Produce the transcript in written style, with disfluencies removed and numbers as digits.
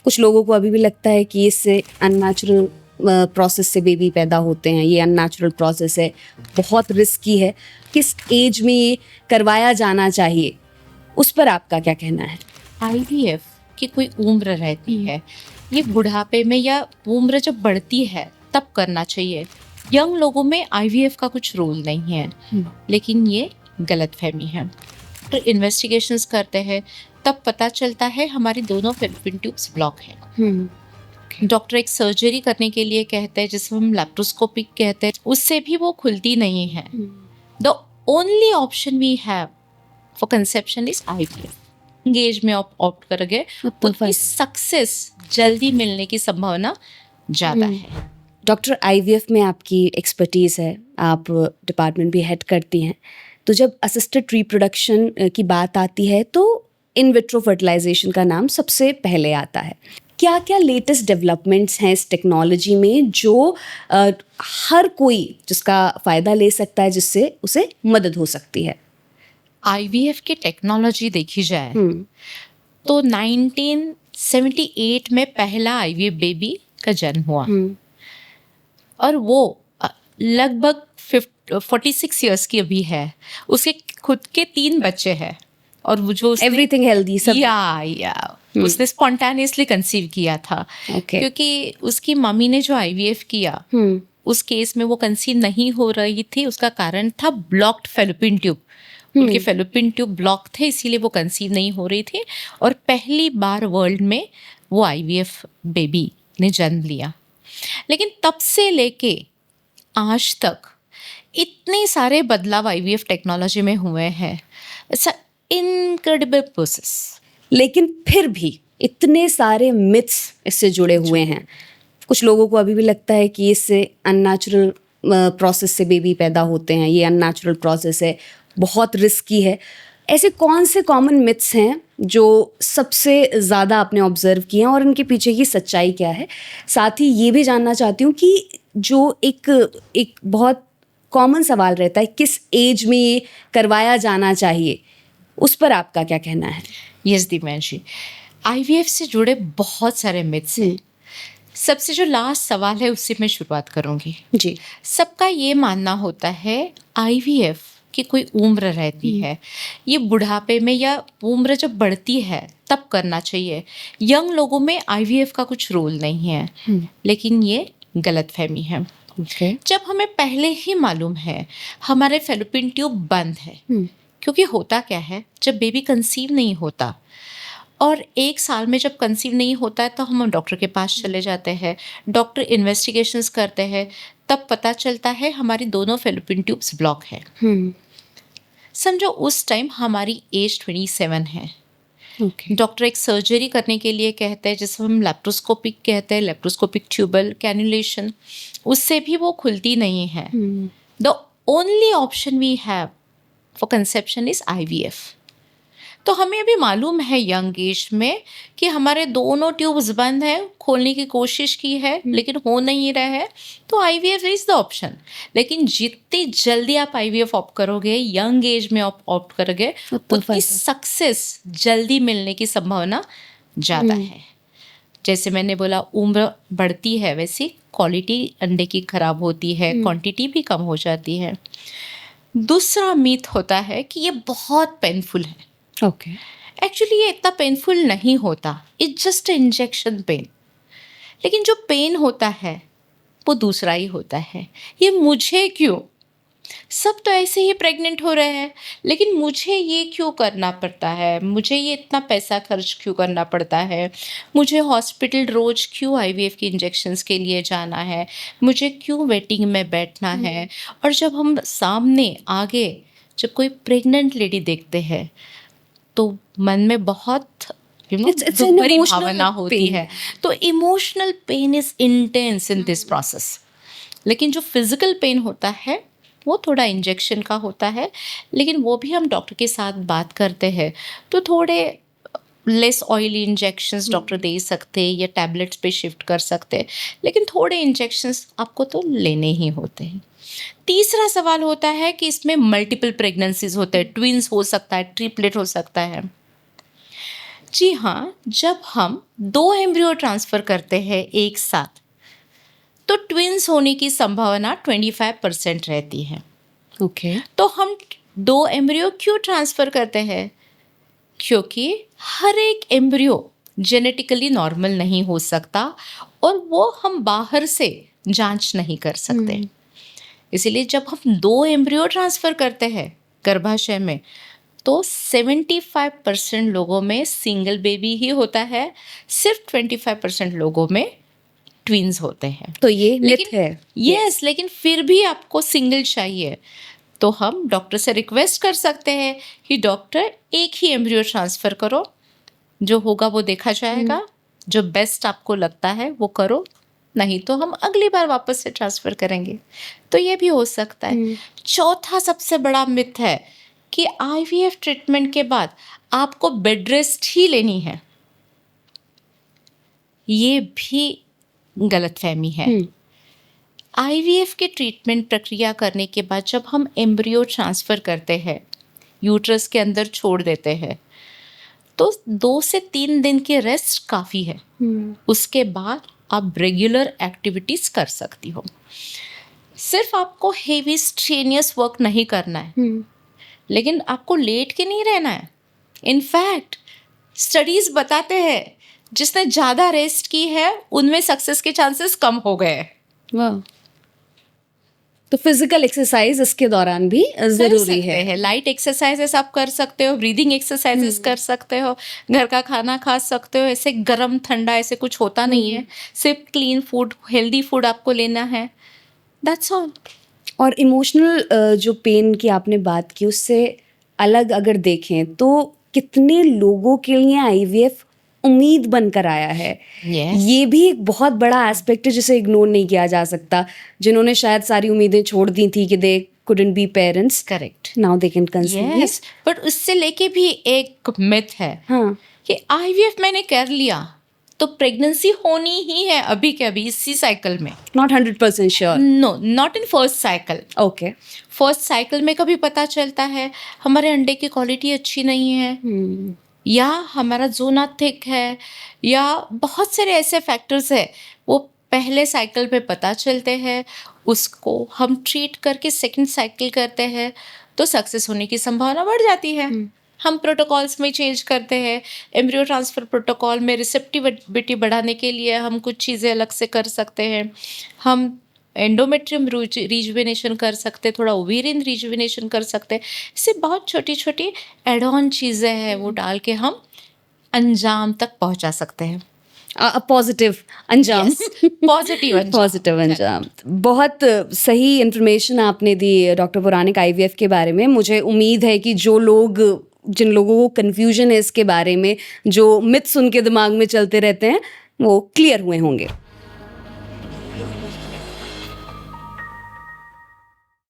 कुछ लोगों को अभी भी लगता है कि इससे अननेचुरल प्रोसेस से बेबी पैदा होते हैं, ये अननेचुरल प्रोसेस है, बहुत रिस्की है। किस एज में ये करवाया जाना चाहिए, उस पर आपका क्या कहना है? आईवीएफ की कोई उम्र रहती है, ये बुढ़ापे में या उम्र जब बढ़ती है तब करना चाहिए। यंग लोगों में आईवीएफ का कुछ रोल नहीं है, लेकिन ये गलतफहमी है। तो इन्वेस्टिगेशंस करते हैं तब पता चलता है हमारी दोनों फैलोपियन ट्यूब्स ब्लॉक हैं। डॉक्टर एक सर्जरी करने के लिए कहते हैं जिसे हम लैप्रोस्कोपिक कहते हैं, उससे भी वो खुलती नहीं है। The only option we have for conception is IVF. Engage में ऑप्ट करोगे तो सक्सेस जल्दी मिलने की संभावना ज़्यादा है। डॉक्टर, आईवीएफ में आपकी एक्सपर्टीज़ है, आप डिपार्टमेंट भी हेड करती हैं, तो जब असिस्टेड रिप्रोडक्शन की बात आती है तो इन विट्रो फर्टिलाइजेशन का नाम सबसे पहले आता है। क्या क्या लेटेस्ट डेवलपमेंट्स हैं इस टेक्नोलॉजी में जो हर कोई जिसका फ़ायदा ले सकता है, जिससे उसे मदद हो सकती है? आईवीएफ की टेक्नोलॉजी देखी जाए तो 1978 में पहला आईवीएफ बेबी का जन्म हुआ और वो लगभग 46 इयर्स की अभी है। उसके खुद के 3 बच्चे हैं और वो जो एवरीथिंग हेल्दी सब उसने स्पॉन्टेनियसली कंसीव किया था। क्योंकि उसकी मम्मी ने जो आईवीएफ किया उस केस में वो कंसीव नहीं हो रही थी। उसका कारण था ब्लॉक्ड फैलोपियन ट्यूब। उनके फैलोपियन ट्यूब ब्लॉक थे, इसीलिए वो कंसीव नहीं हो रही थी और पहली बार वर्ल्ड में वो आईवीएफ बेबी ने जन्म लिया। लेकिन तब से लेके आज तक इतने सारे बदलाव आईवीएफ टेक्नोलॉजी में हुए हैं। It's incredible process. लेकिन फिर भी इतने सारे मिथ्स इससे जुड़े हुए हैं। कुछ लोगों को अभी भी लगता है कि इससे अननेचुरल प्रोसेस से बेबी पैदा होते हैं, ये अननेचुरल प्रोसेस है, बहुत रिस्की है। ऐसे कौन से कॉमन मिथ्स हैं जो सबसे ज़्यादा आपने ऑब्जर्व किए हैं और इनके पीछे की सच्चाई क्या है? साथ ही ये भी जानना चाहती हूँ कि जो एक बहुत कॉमन सवाल रहता है, किस एज में ये करवाया जाना चाहिए, उस पर आपका क्या कहना है? यस दिव्यांशी, आईवीएफ से जुड़े बहुत सारे मिथ्स हैं। सबसे जो लास्ट सवाल है उससे मैं शुरुआत करूँगी। जी, सबका ये मानना होता है आईवीएफ की कोई उम्र रहती है, ये बुढ़ापे में या उम्र जब बढ़ती है तब करना चाहिए। यंग लोगों में आईवीएफ का कुछ रोल नहीं है, लेकिन ये गलतफहमी है। जब हमें पहले ही मालूम है हमारे फैलोपियन ट्यूब बंद है, क्योंकि होता क्या है जब बेबी कंसीव नहीं होता और 1 साल में जब कंसीव नहीं होता है तो हम डॉक्टर के पास चले जाते हैं। डॉक्टर इन्वेस्टिगेशंस करते हैं तब पता चलता है हमारी दोनों फैलोपियन ट्यूब्स ब्लॉक है। समझो उस टाइम हमारी एज 27 है। डॉक्टर एक सर्जरी करने के लिए कहते हैं जिसे हम लैप्रोस्कोपिक कहते हैं, लैप्रोस्कोपिक ट्यूबल कैनुलेशन। उससे भी वो खुलती नहीं है। The only option we have for conception is IVF. तो हमें अभी मालूम है यंग एज में कि हमारे दोनों ट्यूब्स बंद हैं, खोलने की कोशिश की है लेकिन हो नहीं रहा है, तो आईवीएफ इज द ऑप्शन। लेकिन जितनी जल्दी आप आईवीएफ ऑप्ट करोगे, यंग एज में ऑप्ट करोगे, उतनी सक्सेस जल्दी मिलने की संभावना ज़्यादा है। जैसे मैंने बोला उम्र बढ़ती है वैसे क्वालिटी अंडे की खराब होती है, क्वांटिटी भी कम हो जाती है। दूसरा मीथ होता है कि ये बहुत पेनफुल है। एक्चुअली ये इतना पेनफुल नहीं होता, इट्स जस्ट इंजेक्शन पेन। लेकिन जो पेन होता है वो दूसरा ही होता है। ये मुझे क्यों, सब तो ऐसे ही प्रेग्नेंट हो रहे हैं, लेकिन मुझे ये क्यों करना पड़ता है, मुझे ये इतना पैसा खर्च क्यों करना पड़ता है, मुझे हॉस्पिटल रोज क्यों आईवीएफ के इंजेक्शंस के लिए जाना है, मुझे क्यों वेटिंग में बैठना है। और जब हम सामने आगे जब कोई प्रेग्नेंट लेडी देखते हैं तो मन में बहुत बड़ी भावना होती है। तो emotional pain is intense in this process. लेकिन जो फिजिकल पेन होता है वो थोड़ा इंजेक्शन का होता है, लेकिन वो भी हम डॉक्टर के साथ बात करते हैं तो थोड़े लेस ऑयली इंजेक्शंस डॉक्टर दे सकते हैं या टैबलेट्स पे शिफ्ट कर सकते हैं, लेकिन थोड़े इंजेक्शंस आपको तो लेने ही होते हैं। तीसरा सवाल होता है कि इसमें मल्टीपल प्रेगनेंसीज होते हैं, ट्विंस हो सकता है, ट्रिपलेट हो सकता है। जी हाँ, जब हम 2 एम्ब्रियो ट्रांसफ़र करते हैं एक साथ, तो ट्विन्स होने की संभावना 25% रहती है। ओके। तो हम 2 एम्ब्रियो क्यों ट्रांसफ़र करते हैं? क्योंकि हर एक एम्ब्रियो जेनेटिकली नॉर्मल नहीं हो सकता और वो हम बाहर से जांच नहीं कर सकते। इसीलिए जब हम 2 एम्ब्रियो ट्रांसफ़र करते हैं गर्भाशय में, तो 75% लोगों में सिंगल बेबी ही होता है, सिर्फ 25% लोगों में ट्विन्स होते हैं। तो ये मिथ है। यस, लेकिन फिर भी आपको सिंगल चाहिए, तो हम डॉक्टर से रिक्वेस्ट कर सकते हैं कि डॉक्टर एक ही एम्ब्रियो ट्रांसफ़र करो, जो होगा वो देखा जाएगा, जो बेस्ट आपको लगता है वो करो, नहीं तो हम अगली बार वापस से ट्रांसफ़र करेंगे। तो ये भी हो सकता है। चौथा सबसे बड़ा मिथ है कि आईवीएफ ट्रीटमेंट के बाद आपको बेड रेस्ट ही लेनी है। ये भी गलतफहमी है। आईवीएफ के ट्रीटमेंट प्रक्रिया करने के बाद जब हम एम्ब्रियो ट्रांसफ़र करते हैं, यूट्रस के अंदर छोड़ देते हैं, तो 2 से 3 दिन की रेस्ट काफ़ी है। उसके बाद आप रेगुलर एक्टिविटीज़ कर सकती हो। सिर्फ आपको हेवी स्ट्रेनियस वर्क नहीं करना है, लेकिन आपको लेट के नहीं रहना है। इनफैक्ट स्टडीज़ बताते हैं जिसने ज़्यादा रेस्ट की है उनमें सक्सेस के चांसेस कम हो गए हैं। वाह। तो फिजिकल एक्सरसाइज इसके दौरान भी जरूरी है। लाइट एक्सरसाइजेस आप कर सकते हो, ब्रीदिंग एक्सरसाइजेस कर सकते हो, घर का खाना खा सकते हो। ऐसे गरम ठंडा ऐसे कुछ होता नहीं है, सिर्फ क्लीन फूड, हेल्दी फूड आपको लेना है, दैट्स ऑल। और इमोशनल जो पेन की आपने बात की, उससे अलग अगर देखें तो कितने लोगों के लिए आईवीएफ उम्मीद बनकर आया है। Yes. ये भी एक बहुत बड़ा एस्पेक्ट है जिसे इग्नोर नहीं किया जा सकता। जिन्होंने शायद सारी उम्मीदें छोड़ दी थी कि दे couldn't be parents, correct, now they can conceive. Yes, but उससे लेके भी एक मिथ है हाँ, कि आईवीएफ मैंने कर लिया तो प्रेगनेंसी होनी ही है अभी के अभी इसी साइकिल में। not 100% sure. No, not in first cycle. Okay. First cycle में कभी पता चलता है हमारे अंडे की क्वालिटी अच्छी नहीं है, या हमारा जोना थिक है, या बहुत सारे ऐसे फैक्टर्स है वो पहले साइकिल में पता चलते हैं, उसको हम ट्रीट करके सेकंड साइकिल करते हैं तो सक्सेस होने की संभावना बढ़ जाती है। हम प्रोटोकॉल्स में चेंज करते हैं। एम्ब्रियो ट्रांसफ़र प्रोटोकॉल में रिसेप्टिविटी बढ़ाने के लिए हम कुछ चीज़ें अलग से कर सकते हैं। हम एंडोमेट्रियम रिजुविनेशन कर सकते हैं, थोड़ा ओवेरियन रिजुविनेशन कर सकते हैं। इससे बहुत छोटी छोटी एड ऑन चीज़ें हैं, वो डाल के हम अंजाम तक पहुंचा सकते हैं। पॉजिटिव अंजाम। पॉजिटिव अंजाम। बहुत सही इन्फॉर्मेशन आपने दी डॉक्टर पौराणिक आईवीएफ के बारे में। मुझे उम्मीद है कि जिन लोगों को कन्फ्यूजन है इसके बारे में, जो मिथ्स उनके दिमाग में चलते रहते हैं, वो क्लियर हुए होंगे।